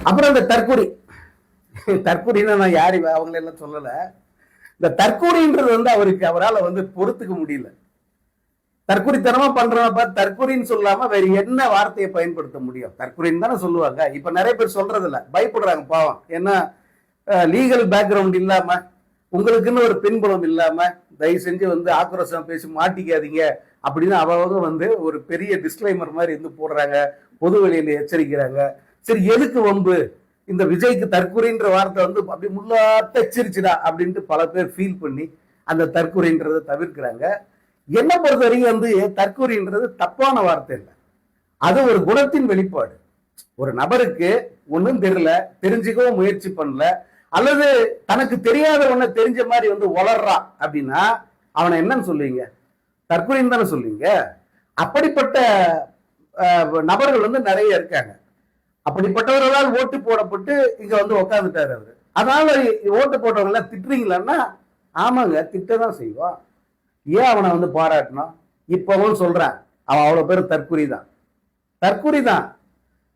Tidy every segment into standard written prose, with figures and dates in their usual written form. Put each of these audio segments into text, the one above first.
அப்புறம் இந்த தற்கொலை தற்கொலைன்னு நான் யாரு அவங்கள எல்லாம் சொல்லல. இந்த தற்கொலைன்றது வந்து அவரால் வந்து பொறுத்துக்க முடியல. தற்கொலைத்தனமா பண்றவங்க தற்கொலைன்னு சொல்லாம வேற என்ன வார்த்தையை பயன்படுத்த முடியும்? தற்கொலைன்னு தானே சொல்லுவாங்க. இப்ப நிறைய பேர் சொல்றது இல்ல, பயப்படுறாங்க பாவம். ஏன்னா லீகல் பேக்ரவுண்ட் இல்லாம, உங்களுக்குன்னு ஒரு பின்புலம் இல்லாம தயவு செஞ்சு வந்து ஆக்ரோஷம் பேசி மாட்டிக்காதீங்க அப்படின்னு அவங்க வந்து ஒரு பெரிய டிஸ்க்ளைமர் மாதிரி இருந்து போடுறாங்க, பொது வெளியில எச்சரிக்கிறாங்க. சரி, எதுக்கு வம்பு? இந்த விஜய்க்கு தற்கொலைன்ற வார்த்தை வந்து அப்படி முள்ளா தச்சிருச்சுடா அப்படின்ட்டு பல பேர் ஃபீல் பண்ணி அந்த தற்கொலைன்றதை தவிர்க்கிறாங்க. என்ன பொறுத்த வரைக்கும் வந்து தற்கொலைன்றது தப்பான வார்த்தை இல்லை, அது ஒரு குணத்தின் வெளிப்பாடு. ஒரு நபருக்கு ஒன்றும் தெரியல, தெரிஞ்சுக்கவும் முயற்சி பண்ணல, அல்லது தனக்கு தெரியாத ஒண்ணு தெரிஞ்ச மாதிரி வந்து வளர்றான் அப்படின்னா அவனை என்னன்னு சொல்லுவீங்க? தற்கொலைன்னு தானே சொல்லுவீங்க. அப்படிப்பட்ட நபர்கள் வந்து நிறைய இருக்காங்க. அப்படிப்பட்டவர்களால் ஓட்டு போடப்பட்டு இங்க வந்து உட்காந்துட்டாரு அவரு. அதனால ஓட்டு போட்டவங்க எல்லாம் திட்டுறீங்களான்னா ஆமாங்க, திட்டதான் செய்வான். ஏன் அவனை வந்து பாராட்டணும்? இப்பவும் சொல்றேன், அவன் அவ்வளவு பேர் தற்கொலை தான், தற்கொலை தான்.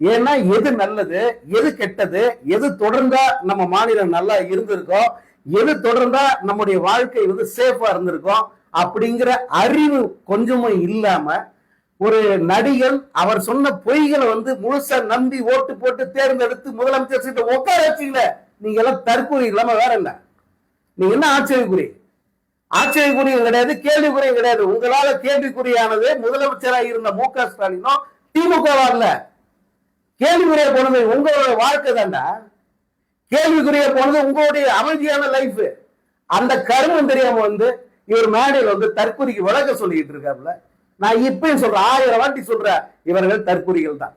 ஏன்னா எது நல்லது, எது கெட்டது, எது தொடர்ந்தா நம்ம மாநிலம் நல்லா இருந்திருக்கோம், எது தொடர்ந்தா நம்முடைய வாழ்க்கை வந்து சேஃபா இருந்திருக்கும் அப்படிங்கிற அறிவு கொஞ்சமும் இல்லாம ஒரு நடிகர் அவர் சொன்ன பொய்களை வந்து முழுசா நம்பி ஓட்டு போட்டு தேர்ந்தெடுத்து முதலமைச்சர் சீட்டை உட்கார வச்சீங்கள, நீங்க எல்லாம் தற்கொலை இல்லாம வேற இல்ல. நீங்க என்ன ஆச்சரியக்குறி? ஆச்சரியக்குறியும் கிடையாது, கேள்விக்குறியும் கிடையாது. உங்களால கேள்விக்குறியானது முதலமைச்சராக இருந்த மு.க. ஸ்டாலினும் திமுகவா இல்ல. கேள்விக்குறிய போனது உங்களோட வாழ்க்கை தாண்டா. கேள்விக்குறிய போனது உங்களுடைய அமைதியான லைஃப். அந்த கருமம் தெரியாம வந்து இவர் மேடையில் வந்து தற்கொலைக்கு விளக்க சொல்லிட்டு இருக்காப்ல. நான் இப்பயும் சொல்றேன், 1000 வாட்டி சொல்றேன், இவர்கள் தற்கொலைகள் தான்.